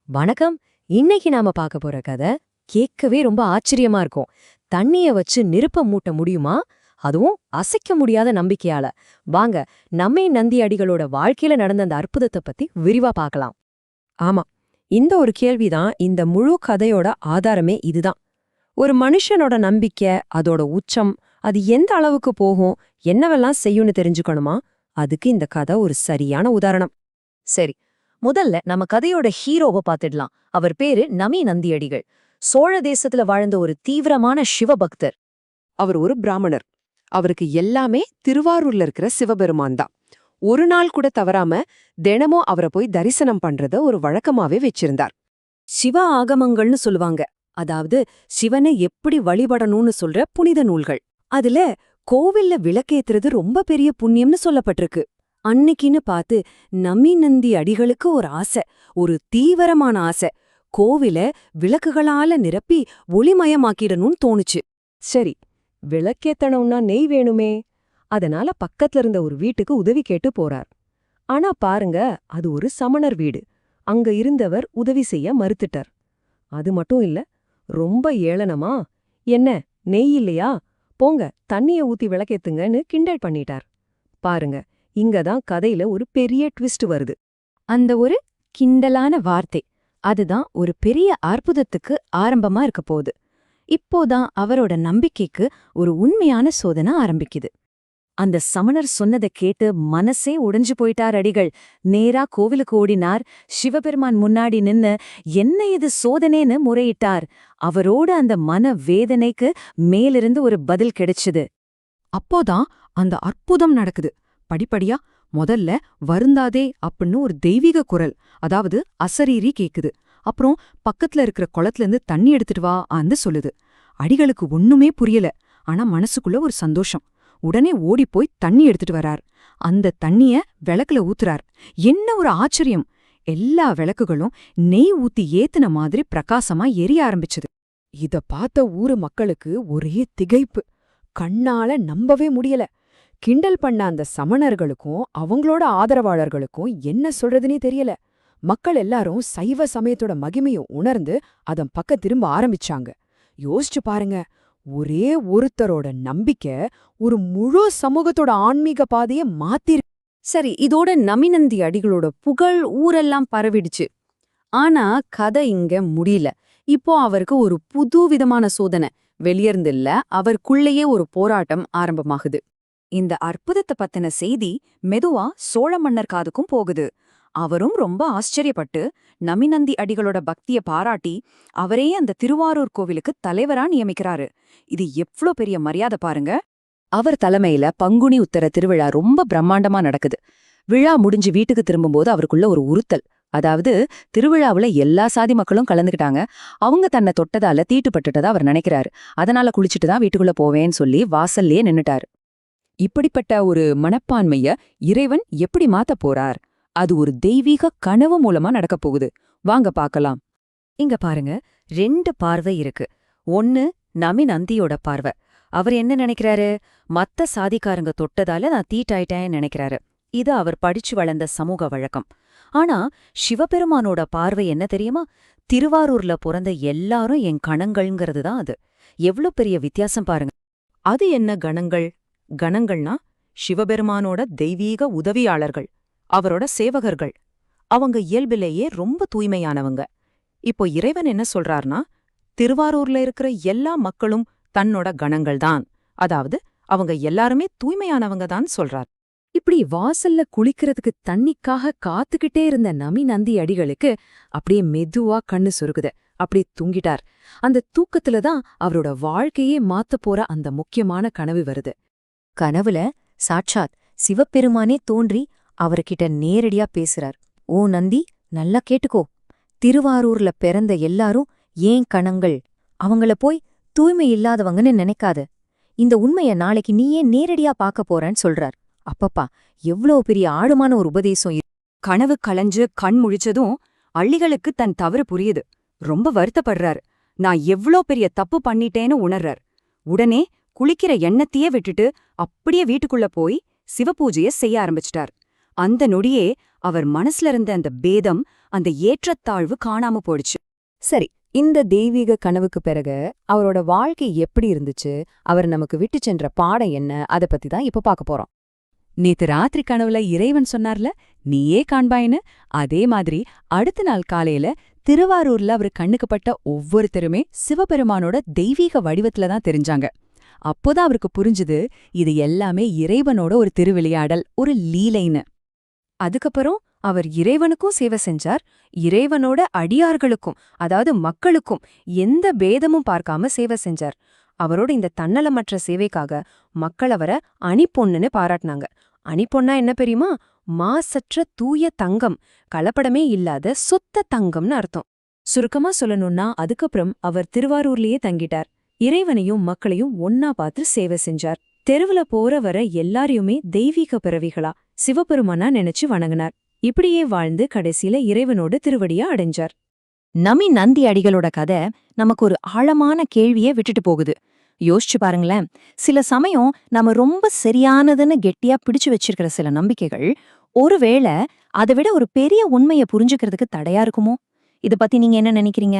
வணக்கம். இன்னைக்கு நாம பார்க்க போற கதை கேட்கவே ரொம்ப ஆச்சரியமா இருக்கும். தண்ணிய வச்சு நெருப்ப மூட்ட முடியுமா? அதுவும் அசைக்க முடியாத நம்பிக்கையால. வாங்க, நம்மை நந்தி அடிகளோட வாழ்க்கையில நடந்த அந்த அற்புதத்தை பத்தி விரிவா பார்க்கலாம். ஆமா, இந்த ஒரு கேள்விதான் இந்த முழு கதையோட ஆதாரமே இதுதான். ஒரு மனுஷனோட நம்பிக்கை, அதோட உச்சம், அது எந்த அளவுக்கு போகும், என்னவெல்லாம் செய்யும்னு தெரிஞ்சுக்கணுமா? அதுக்கு இந்த கதை ஒரு சரியான உதாரணம். சரி, முதல்ல நம்ம கதையோட ஹீரோவை பார்த்துடலாம். அவர் பேரு நமி நந்தியடிகள். சோழ தேசத்துல வாழ்ந்த ஒரு தீவிரமான சிவபக்தர். அவர் ஒரு பிராமணர். அவருக்கு எல்லாமே திருவாரூர்ல இருக்கிற சிவபெருமான் தான். ஒரு நாள் கூட தவறாம தினமும் அவரை போய் தரிசனம் பண்றத ஒரு வழக்கமாவே வச்சிருந்தார். சிவ ஆகமங்கள்னு சொல்லுவாங்க, அதாவது சிவனை எப்படி வழிபடணும்னு சொல்ற புனித நூல்கள். அதுல கோவில்ல விளக்கேத்துறது ரொம்ப பெரிய புண்ணியம்னு சொல்லப்பட்டிருக்கு. அன்னைக்குன்னு பார்த்து நமி நந்தி அடிகளுக்கு ஒரு ஆசை, ஒரு தீவிரமான ஆசை. கோவில விளக்குகளால நிரப்பி ஒளிமயமாக்கிடணும்னு தோணுச்சு. சரி, விளக்கேத்தணும்னா நெய் வேணுமே. அதனால பக்கத்துல இருந்த ஒரு வீட்டுக்கு உதவி கேட்டு போறார். ஆனா பாருங்க, அது ஒரு சமணர் வீடு. அங்க இருந்தவர் உதவி செய்ய மறுத்துட்டார். அது மட்டும் இல்ல, ரொம்ப ஏளனமா, என்ன நெய் இல்லையா, போங்க தண்ணிய ஊத்தி விளக்கேத்துங்கன்னு கிண்டல் பண்ணிட்டார். பாருங்க, இங்கதான் கதையில ஒரு பெரிய ட்விஸ்ட் வருது. அந்த ஒரு கிண்டலான வார்த்தை, அதுதான் ஒரு பெரிய அற்புதத்துக்கு ஆரம்பமா இருக்க போகுது. இப்போதான் அவரோட நம்பிக்கைக்கு ஒரு உண்மையான சோதனை ஆரம்பிக்குது. அந்த சமணர் சொன்னதை கேட்டு மனசே உடைஞ்சு போயிட்டார் அடிகள். நேரா கோவிலுக்கு ஓடினார். சிவபெருமான் முன்னாடி நின்னு என்ன இது சோதனைன்னு முறையிட்டார். அவரோட அந்த மன வேதனைக்கு மேலிருந்து ஒரு பதில் கிடைச்சுது. அப்போதான் அந்த அற்புதம் நடக்குது. படிப்படியா முதல்ல வருந்தாதே அப்படின்னு ஒரு தெய்வீக குரல், அதாவது அசரீரி கேக்குது. அப்புறம் பக்கத்துல இருக்கிற குளத்துலேருந்து தண்ணி எடுத்துட்டு வா ஆன்னு சொல்லுது. அடிகளுக்கு ஒண்ணுமே புரியல. ஆனா மனசுக்குள்ள ஒரு சந்தோஷம். உடனே ஓடிப்போய் தண்ணி எடுத்துட்டு வரார். அந்த தண்ணிய விளக்குல ஊத்துறார். என்ன ஒரு ஆச்சரியம்! எல்லா விளக்குகளும் நெய் ஊத்தி ஏத்துன மாதிரி பிரகாசமா எரிய ஆரம்பிச்சுது. இத பார்த்த ஊரு மக்களுக்கு ஒரே திகைப்பு. கண்ணால நம்பவே முடியல. கிண்டல் பண்ண அந்த சமணர்களுக்கும் அவங்களோட ஆதரவாளர்களுக்கும் என்ன சொல்றதுனே தெரியல. மக்கள் எல்லாரும் சைவ சமயத்தோட மகிமையை உணர்ந்து அதன் பக்கம் திரும்ப ஆரம்பிச்சாங்க. யோசிச்சு பாருங்க, ஒரே ஒருத்தரோட நம்பிக்கை ஒரு முழு சமூகத்தோட ஆன்மீக பாதைய மாத்திரு. சரி, இதோட நமிநந்தி அடிகளோட புகழ் ஊரெல்லாம் பரவிடுச்சு. ஆனா கதை இங்க முடியல. இப்போ அவருக்கு ஒரு புது விதமான சோதனை. வெளியேர்ந்து இல்ல, அவருக்குள்ளேயே ஒரு போராட்டம் ஆரம்பமாகுது. இந்த அற்புதத்தை பத்தின செய்தி மெதுவா சோழ மன்னர் காதுக்கும் போகுது. அவரும் ரொம்ப ஆச்சரியப்பட்டு நமிநந்தி அடிகளோட பக்திய பாராட்டி அவரே அந்த திருவாரூர் கோவிலுக்கு தலைவரா நியமிக்கிறாரு. இது எவ்ளோ பெரிய மரியாதை பாருங்க. அவர் தலைமையில பங்குனி உத்தர திருவிழா ரொம்ப பிரம்மாண்டமா நடக்குது. விழா முடிஞ்சு வீட்டுக்கு திரும்பும்போது அவருக்குள்ள ஒரு உறுத்தல். அதாவது திருவிழாவுல எல்லா சாதி மக்களும் கலந்துக்கிட்டாங்க. அவங்க தன்னை தொட்டதால தீட்டுப்பட்டுட்டதா அவர் நினைக்கிறாரு. அதனால குளிச்சுட்டு தான் வீட்டுக்குள்ள போவேன்னு சொல்லி வாசல்லே நின்னுட்டாரு. இப்படிப்பட்ட ஒரு மனப்பான்மைய இறைவன் எப்படி மாத்த போறார்? அது ஒரு தெய்வீக கனவு மூலமா நடக்கப் போகுது. வாங்க பார்க்கலாம். இங்க பாருங்க, 2 பார்வை இருக்கு. ஒன்னு நமி நந்தியோட பார்வை. அவர் என்ன நினைக்கிறாரு? மத்த சாதிக்காரங்க தொட்டதால நான் தீட்டாயிட்டேன்னு நினைக்கிறாரு. இது அவர் படிச்சு வளர்ந்த சமூக வழக்கம். ஆனா சிவபெருமானோட பார்வை என்ன தெரியுமா? திருவாரூர்ல பிறந்த எல்லாரும் என் கணங்கள்ங்கிறது தான் அது. எவ்ளோ பெரிய வித்தியாசம் பாருங்க. அது என்ன கணங்கள்? கணங்கள்னா சிவபெருமானோட தெய்வீக உதவியாளர்கள், அவரோட சேவகர்கள். அவங்க இயல்பிலேயே ரொம்ப தூய்மையானவங்க. இப்போ இறைவன் என்ன சொல்றார்னா, திருவாரூர்ல இருக்கிற எல்லா மக்களும் தன்னோட கணங்கள் தான், அதாவது அவங்க எல்லாருமே தூய்மையானவங்க தான் சொல்றார். இப்படி வாசல்ல குளிக்கிறதுக்கு தண்ணிக்காக காத்துக்கிட்டே இருந்த நமி நந்தி அடிகளுக்கு அப்படியே மெதுவா கண்ணு சொருகுது. அப்படியே தூங்கிட்டார். அந்த தூக்கத்துல தான் அவரோட வாழ்க்கையே மாத்தப் போற அந்த முக்கியமான கனவு வருது. கனவுல சாட்சாத் சிவபெருமானே தோன்றி அவர்கிட்ட நேரடியா பேசுறார். ஓ நந்தி, நல்லா கேட்டுக்கோ. திருவாரூர்ல பிறந்த எல்லாரும் ஏன் கணங்கள். அவங்கள போய் தூய்மை இல்லாதவங்கன்னு நினைக்காத. இந்த உண்மைய நாளைக்கு நீயே நேரடியா பார்க்க போறேன்னு சொல்றார். அப்பப்பா, எவ்வளவு பெரிய ஆழமான ஒரு உபதேசம்! கனவு களைஞ்சு கண் முழிச்சதும் அள்ளிகளுக்கு தன் தவறு புரியுது. ரொம்ப வருத்தப்படுறாரு. நான் எவ்ளோ பெரிய தப்பு பண்ணிட்டேன்னு உணர்றார். உடனே குளிக்கிற எண்ணத்தையே விட்டுட்டு அப்படியே வீட்டுக்குள்ள போய் சிவபூஜைய செய்ய ஆரம்பிச்சிட்டார். அந்த நொடியே அவர் மனசுல இருந்த அந்த பேதம், அந்த ஏற்றத்தாழ்வு காணாம போயிடுச்சு. சரி, இந்த தெய்வீக கனவுக்கு பிறகு அவரோட வாழ்க்கை எப்படி இருந்துச்சு, அவர் நமக்கு விட்டு சென்ற பாடம் என்ன, அத பத்தி தான் இப்ப பார்க்க போறோம். நேத்து ராத்திரி கனவுல இறைவன் சொன்னார்ல, நீயே காண்பாயின்னு, அதே மாதிரி அடுத்த நாள் காலையில திருவாரூர்ல அவர் கண்ணுக்குப்பட்ட ஒவ்வொருத்தருமே சிவபெருமானோட தெய்வீக வடிவத்துல தான் தெரிஞ்சாங்க. அப்போதான் அவருக்கு புரிஞ்சுது, இது எல்லாமே இறைவனோட ஒரு திருவிளையாடல், ஒரு லீலைன்னு. அதுக்கப்புறம் அவர் இறைவனுக்கும் சேவை செஞ்சார், இறைவனோட அடியார்களுக்கும் அதாவது மக்களுக்கும் எந்த பேதமும் பார்க்காம சேவை செஞ்சார். அவரோட இந்த தன்னலமற்ற சேவைக்காக மக்கள் அவரை அணிப்பொண்ணுன்னு பாராட்டினாங்க. அணிப்பொன்னா என்ன தெரியுமா? மாசற்ற தூய தங்கம், கலப்படமே இல்லாத சுத்த தங்கம்னு அர்த்தம். சுருக்கமா சொல்லணும்னா அதுக்கப்புறம் அவர் திருவாரூர்லயே தங்கிட்டார். இறைவனையும் மக்களையும் ஒன்னா பார்த்து சேவை செஞ்சார். தெருவுல போற வர எல்லாரையுமே தெய்வீக பிறவிகளா சிவபெருமானா நினைச்சு வணங்கினார். இப்படியே வாழ்ந்து கடைசியில இறைவனோட திருவடியா அடைஞ்சார். நமி நந்தி அடிகளோட கதை நமக்கு ஒரு ஆழமான கேள்வியை விட்டுட்டு போகுது. யோசிச்சு பாருங்களேன், சில சமயம் நம்ம ரொம்ப சரியானதுன்னு கெட்டியா பிடிச்சு வச்சிருக்கிற சில நம்பிக்கைகள் ஒருவேளை அதை விட ஒரு பெரிய உண்மையை புரிஞ்சுக்கிறதுக்கு தடையா இருக்குமோ? இத பத்தி நீங்க என்ன நினைக்கிறீங்க?